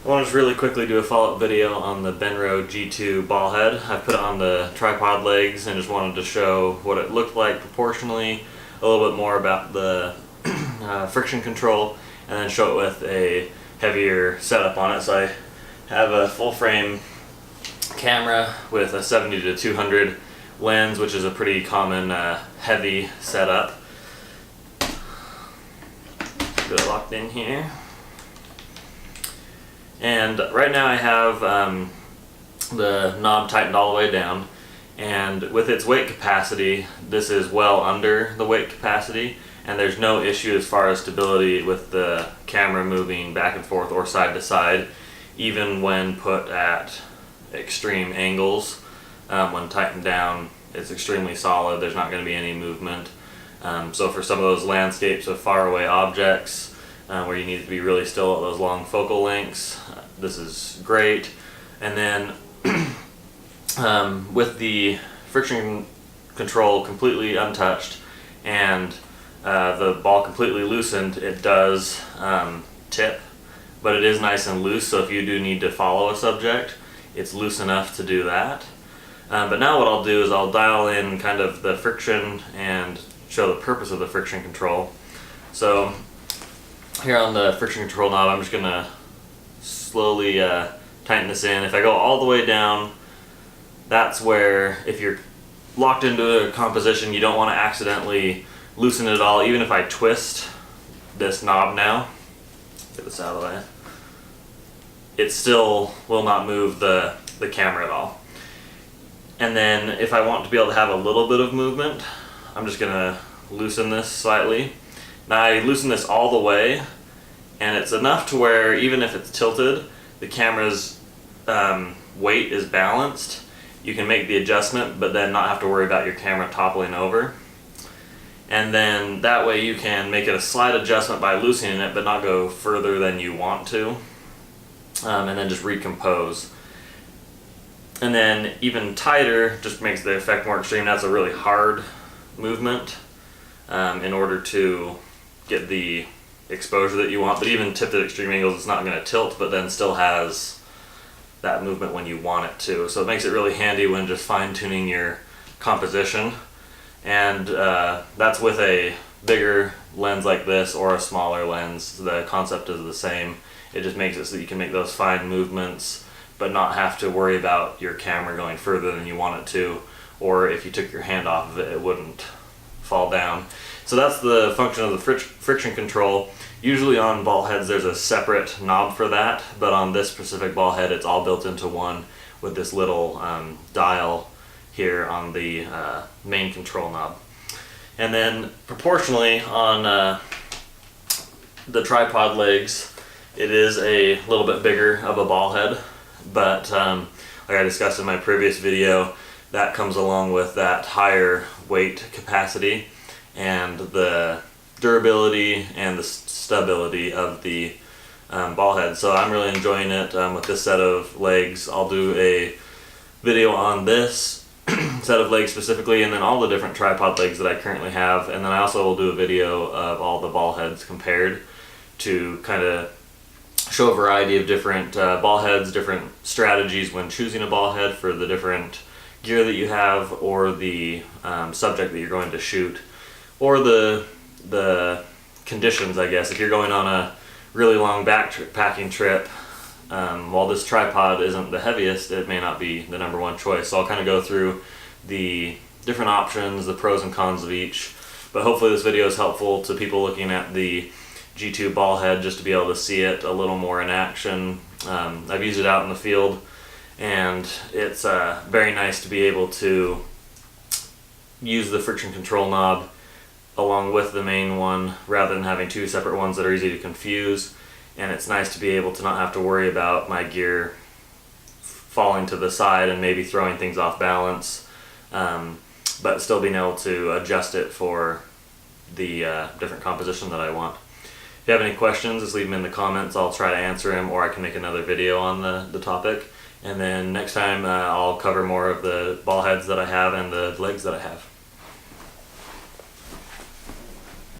I want to just really quickly do a follow-up video on the Benro G2 ball head. I put it on the tripod legs and just wanted to show what it looked like proportionally, a little bit more about the friction control, and then show it with a heavier setup on it. So I have a full frame camera with a 70 to 200 lens, which is a pretty common heavy setup. Get it locked in here. And right now I have the knob tightened all the way down, and with its weight capacity, this is well under the weight capacity, and there's no issue as far as stability with the camera moving back and forth or side to side, even when put at extreme angles. When tightened down, it's extremely solid. There's not going to be any movement. So for some of those landscapes of faraway objects, where you need to be really still at those long focal lengths, this is great. And then with the friction control completely untouched and the ball completely loosened, it does tip, but it is nice and loose, so if you do need to follow a subject, it's loose enough to do that. But now what I'll do is I'll dial in kind of the friction and show the purpose of the friction control. So here on the friction control knob, I'm just going to slowly tighten this in. If I go all the way down, that's where, if you're locked into a composition, you don't want to accidentally loosen it at all. Even if I twist this knob now, get this out of the way, it still will not move the camera at all. And then if I want to be able to have a little bit of movement, I'm just going to loosen this slightly. Now I loosen this all the way, and it's enough to where even if it's tilted, the camera's weight is balanced. You can make the adjustment, but then not have to worry about your camera toppling over. And then that way you can make it a slight adjustment by loosening it, but not go further than you want to. And then just recompose. And then even tighter just makes the effect more extreme. That's a really hard movement in order to get the exposure that you want. But even tipped at extreme angles, it's not going to tilt, but then still has that movement when you want it to. So it makes it really handy when just fine-tuning your composition. And that's with a bigger lens like this or a smaller lens. The concept is the same. It just makes it so that you can make those fine movements but not have to worry about your camera going further than you want it to, or if you took your hand off of it, it wouldn't fall down. So that's the function of the friction control. Usually on ball heads there's a separate knob for that, but on this specific ball head it's all built into one with this little dial here on the main control knob. And then proportionally on the tripod legs, it is a little bit bigger of a ball head, but like I discussed in my previous video, that comes along with that higher weight capacity and the durability and the stability of the ball head. So I'm really enjoying it with this set of legs. I'll do a video on this set of legs specifically, and then all the different tripod legs that I currently have, and then I also will do a video of all the ball heads compared to kind of show a variety of different ball heads, different strategies when choosing a ball head for the different gear that you have, or the subject that you're going to shoot, or the conditions, I guess. If you're going on a really long backpacking trip, while this tripod isn't the heaviest, it may not be the number one choice. So I'll kind of go through the different options, the pros and cons of each, but hopefully this video is helpful to people looking at the G2 ball head, just to be able to see it a little more in action. I've used it out in the field, and it's very nice to be able to use the friction control knob along with the main one rather than having two separate ones that are easy to confuse. And it's nice to be able to not have to worry about my gear falling to the side and maybe throwing things off balance, but still being able to adjust it for the different composition that I want. If you have any questions, just leave them in the comments. I'll try to answer them, or I can make another video on the topic. And then next time I'll cover more of the ball heads that I have and the legs that I have.